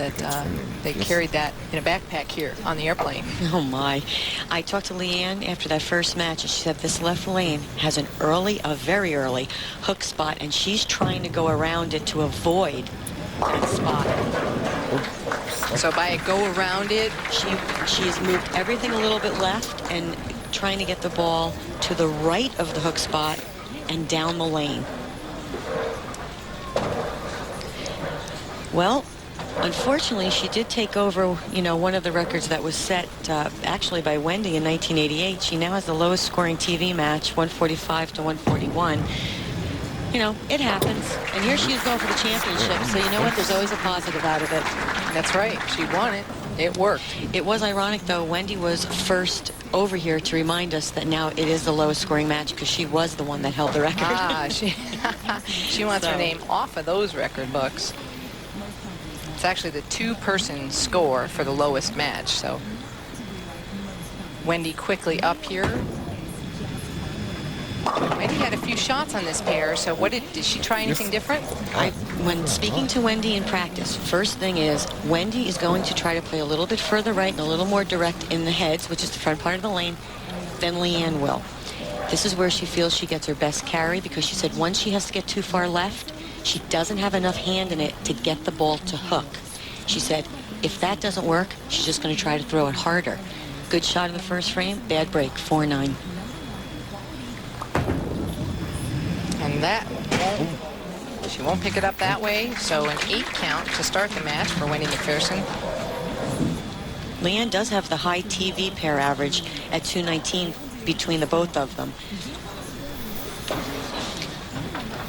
that they carried that in a backpack here on the airplane. Oh my. I talked to Leanne after that first match, and she said this left lane has a very early hook spot, and she's trying to go around it to avoid that spot. So by a go around it, she's moved everything a little bit left and trying to get the ball to the right of the hook spot and down the lane. Well, unfortunately, she did take over, one of the records that was set actually by Wendy in 1988. She now has the lowest scoring TV match, 145 to 141. It happens. And here she is going for the championship. So you know what? There's always a positive out of it. That's right. She won it. It worked. It was ironic, though. Wendy was first over here to remind us that now it is the lowest scoring match because she was the one that held the record. She wants her name off of those record books. It's actually the two-person score for the lowest match. So Wendy quickly up here. Wendy had a few shots on this pair, so did she try anything different? When speaking to Wendy in practice, first thing is Wendy is going to try to play a little bit further right and a little more direct in the heads, which is the front part of the lane, than Leanne will. This is where she feels she gets her best carry because she said once she has to get too far left, she doesn't have enough hand in it to get the ball to hook. She said if that doesn't work, she's just going to try to throw it harder. Good shot in the first frame, bad break, 4-9. And she won't pick it up that way. So an 8 count to start the match for Wendy Macpherson. Leanne does have the high TV pair average at 219 between the both of them.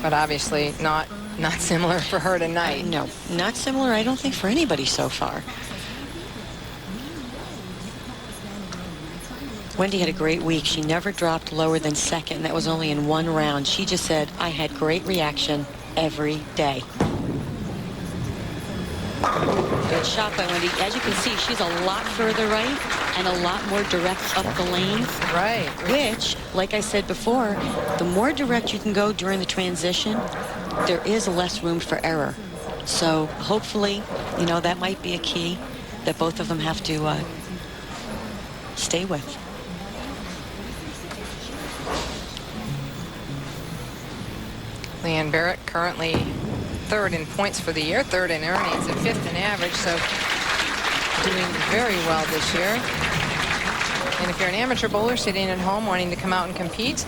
But obviously not similar for her tonight. No, not similar, I don't think, for anybody so far. Wendy had a great week. She never dropped lower than second, and that was only in one round. She just said, I had great reaction every day. Good shot by Wendy. As you can see, she's a lot further right and a lot more direct up the lane. Right. Which, like I said before, the more direct you can go during the transition, there is less room for error. So hopefully, that might be a key that both of them have to stay with. Leanne Barrette currently 3rd in points for the year, 3rd in earnings, and 5th in average, so doing very well this year. And if you're an amateur bowler sitting at home wanting to come out and compete,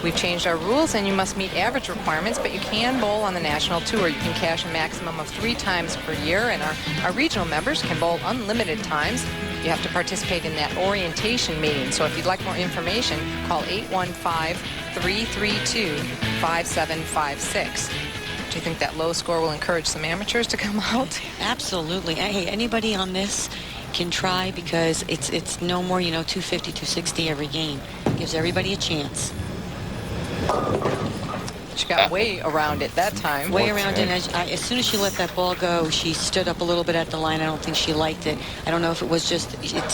we've changed our rules and you must meet average requirements, but you can bowl on the national tour. You can cash a maximum of 3 times per year, and our regional members can bowl unlimited times. You have to participate in that orientation meeting. So if you'd like more information, call 815-332-5756. Do you think that low score will encourage some amateurs to come out? Absolutely. Hey, anybody on this can try because it's no more, 250, 260 every game. Gives everybody a chance. She got way around it that time. Way around it. As soon as she let that ball go, she stood up a little bit at the line. I don't think she liked it. I don't know if it was just, it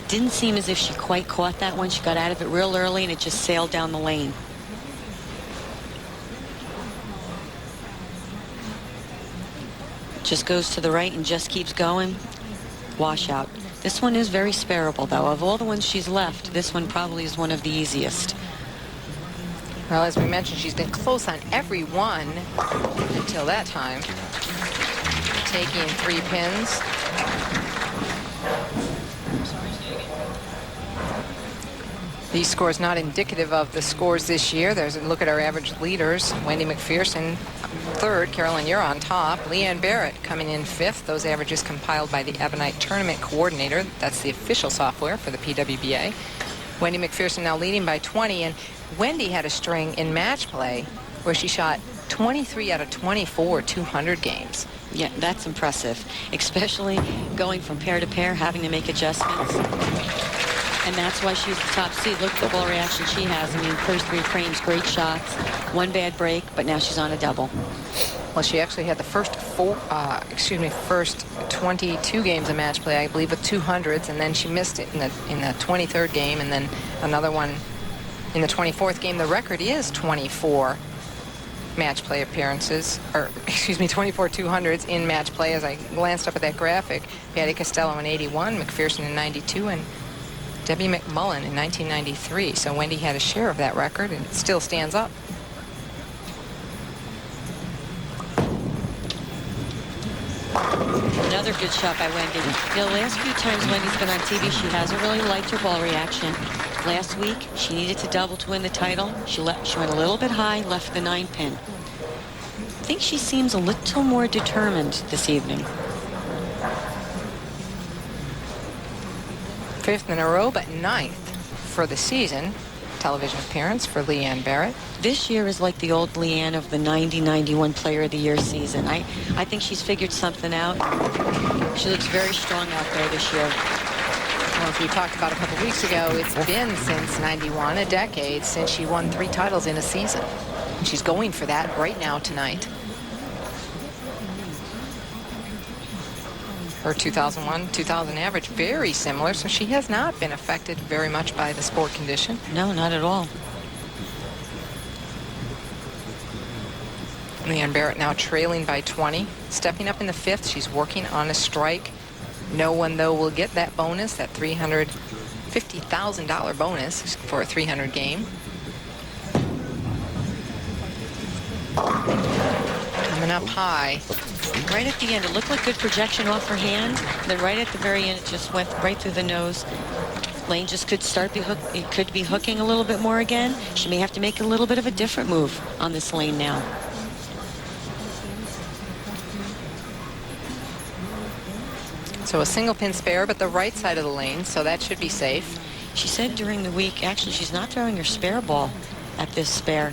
didn't seem as if she quite caught that one. She got out of it real early and it just sailed down the lane. Just goes to the right and just keeps going. Washout. This one is very sparable, though. Of all the ones she's left, this one probably is one of the easiest. Well, as we mentioned, she's been close on every one until that time. Taking 3 pins. These scores not indicative of the scores this year. There's a look at our average leaders. Wendy Macpherson 3rd. Carolyn, you're on top. Leanne Barrette coming in 5th. Those averages compiled by the Ebonite Tournament Coordinator. That's the official software for the PWBA. Wendy Macpherson now leading by 20, and Wendy had a string in match play where she shot 23 out of 24 200 games. Yeah, that's impressive, especially going from pair to pair, having to make adjustments. And that's why she's the top seed. Look at the ball reaction she has. I mean, first 3 frames, great shots, 1 bad break, but now she's on a double. Well, she actually had the first 22 games of match play, I believe, with 200s, and then she missed it in the 23rd game, and then another one in the 24th game. The record is 24 match play appearances, or excuse me, 24 200s in match play. As I glanced up at that graphic, Patti Costello in 81, Macpherson in 92, and Debbie McMullen in 1993. So Wendy had a share of that record, and it still stands up. Another good shot by Wendy. You know, the last few times Wendy's been on TV, she hasn't really liked her ball reaction. Last week, she needed to double to win the title. She went a little bit high, left the 9-pin. I think she seems a little more determined this evening. 5th in a row, but 9th for the season. Television appearance for Leanne Barrette. This year is like the old Leanne of the 90-91 Player of the Year season. I think she's figured something out. She looks very strong out there this year. Well, as we talked about a couple weeks ago, it's been since 91, a decade, since she won 3 titles in a season. She's going for that right now tonight. Her 2001-2000 average very similar, so she has not been affected very much by the sport condition. No, not at all. Leanne Barrette now trailing by 20. Stepping up in the 5th, she's working on a strike. No one, though, will get that bonus, that $350,000 bonus for a 300 game. Coming up high. Right at the end, it looked like good projection off her hand. Then right at the very end, it just went right through the nose. Lane just could be hooking a little bit more again. She may have to make a little bit of a different move on this lane now. So a single pin spare, but the right side of the lane, so that should be safe. She said during the week, actually, she's not throwing her spare ball at this spare,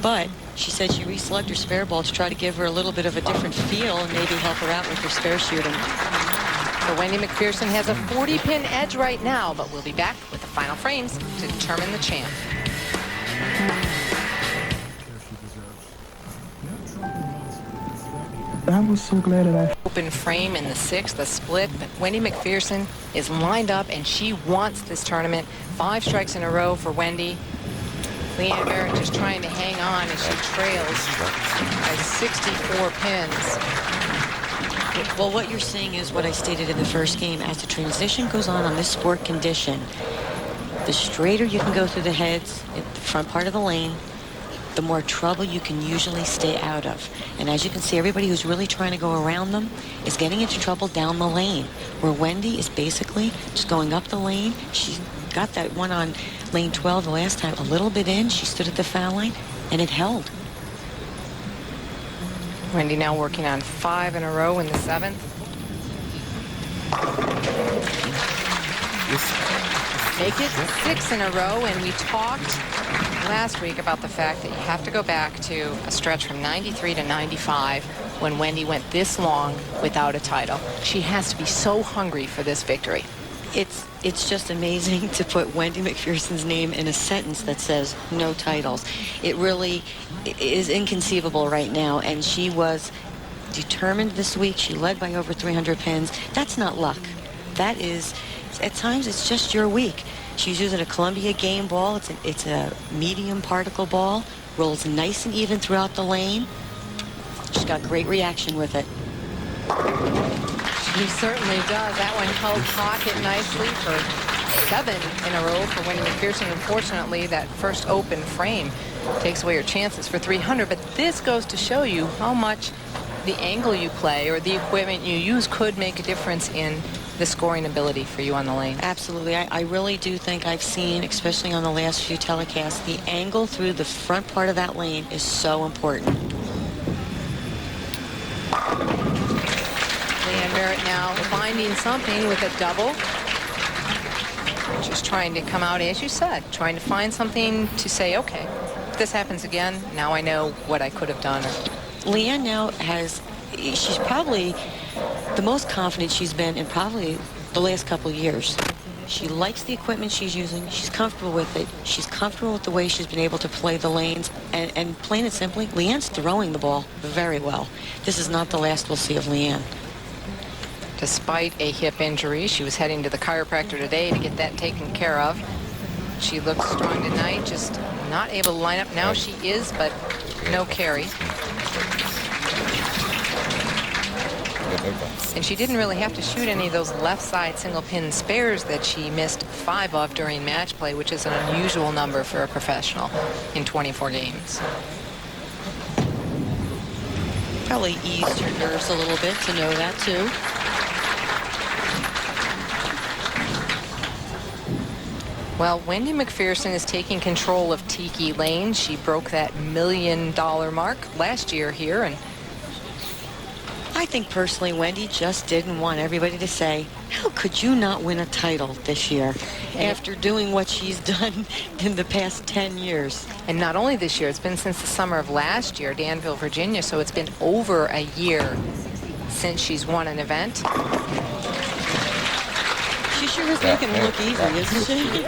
but she said she re-slugged her spare ball to try to give her a little bit of a different feel and maybe help her out with her spare shooting. So Wendy Macpherson has a 40-pin edge right now, but we'll be back with the final frames to determine the champ. I was so glad that I... Open frame in the 6th, the split, but Wendy Macpherson is lined up, and she wants this tournament. 5 strikes in a row for Wendy. Leanne Barrette just trying to hang on as she trails by 64 pins. Well, what you're seeing is what I stated in the first game. As the transition goes on this sport condition, the straighter you can go through the heads at the front part of the lane, the more trouble you can usually stay out of. And as you can see, everybody who's really trying to go around them is getting into trouble down the lane, where Wendy is basically just going up the lane. She got that one on lane 12 the last time a little bit in. She stood at the foul line, and it held. Wendy now working on 5 in a row in the 7th. Make it 6 in a row, and we talked last week about the fact that you have to go back to a stretch from 93 to 95 when Wendy went this long without a title. She has to be so hungry for this victory. It's just amazing to put Wendy Macpherson's name in a sentence that says no titles. It really is inconceivable right now, and she was determined this week. She led by over 300 pins. That's not luck. That is, at times, it's just your week. She's using a Columbia game ball. It's a medium particle ball. Rolls nice and even throughout the lane. She's got great reaction with it. She certainly does. That one held pocket nicely for 7 in a row for Wendy Macpherson. Unfortunately, that first open frame takes away her chances for 300. But this goes to show you how much the angle you play or the equipment you use could make a difference in the scoring ability for you on the lane. Absolutely. I really do think I've seen, especially on the last few telecasts, the angle through the front part of that lane is so important. Leanne Barrette now finding something with a double. Just trying to come out, as you said, trying to find something to say, okay, if this happens again, now I know what I could have done. Leanne now she's probably the most confident she's been in probably the last couple years. She likes the equipment she's using. She's comfortable with it. She's comfortable with the way she's been able to play the lanes. And plain and simply, Leanne's throwing the ball very well. This is not the last we'll see of Leanne. Despite a hip injury, she was heading to the chiropractor today to get that taken care of. She looks strong tonight, just not able to line up. Now she is, but no carry. And she didn't really have to shoot any of those left side single pin spares that she missed 5 of during match play, which is an unusual number for a professional in 24 games. Probably eased her nerves a little bit to know that too. Well, Wendy Macpherson is taking control of Tiki Lane. She broke that $1 million mark last year here, and I think personally Wendy just didn't want everybody to say, how could you not win a title this year after doing what she's done in the past 10 years? And not only this year, it's been since the summer of last year, Danville, Virginia, so it's been over a year since she's won an event. She sure is making it look easy, isn't she?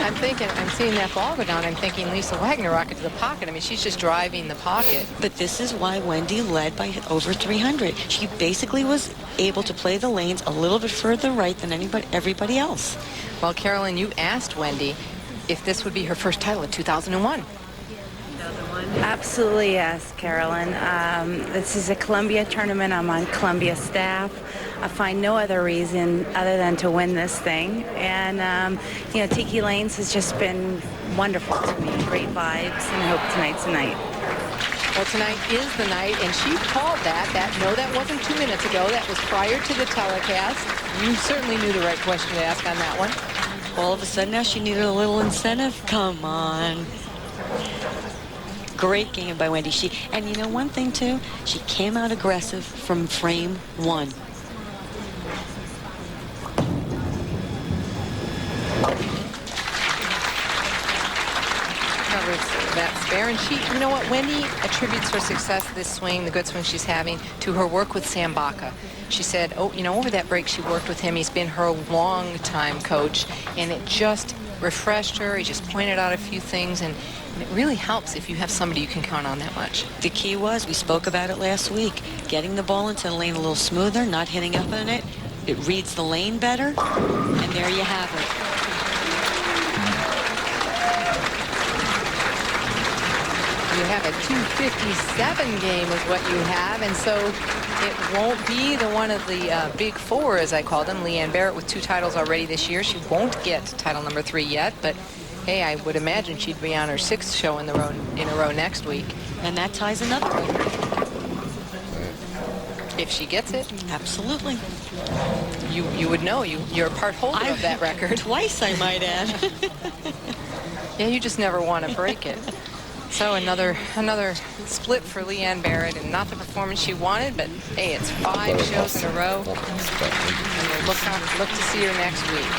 I'm seeing that ball go down. I'm thinking Lisa Wagner rocket to the pocket. I mean, she's just driving the pocket. But this is why Wendy led by over 300. She basically was able to play the lanes a little bit further right than everybody else. Well, Carolyn, you asked Wendy if this would be her first title in 2001. Absolutely, yes, Carolyn. This is a Columbia tournament. I'm on Columbia staff. I find no other reason other than to win this thing. And, you know, Tiki Lanes has just been wonderful to me. Great vibes, and I hope tonight's the night. Well, tonight is the night, and she called that. No, that wasn't 2 minutes ago. That was prior to the telecast. You certainly knew the right question to ask on that one. All of a sudden now she needed a little incentive. Come on. Great game by Wendy. And you know one thing too, she came out aggressive from frame 1. Covers that spare, and you know what, Wendy attributes her success this swing, the good swing she's having, to her work with Sam Baca. She said, oh, you know, over that break she worked with him. He's been her long-time coach, and it just refreshed her. He just pointed out a few things, and it really helps if you have somebody you can count on that much. The key was, we spoke about it last week, getting the ball into the lane a little smoother, not hitting up on it. It reads the lane better, and there you have it. You have a 257 game is what you have, and so it won't be the one of the big four, as I call them. Leanne Barrette with 2 titles already this year. She won't get title number 3 yet, but hey, I would imagine she'd be on her 6th show in a row next week. And that ties another record. If she gets it. Absolutely. You would know. You're a part holder of that record. Twice, I might add. Yeah, you just never want to break it. So another split for Leanne Barrette, and not the performance she wanted, but hey, it's 5 shows in a row. And we'll look to see her next week.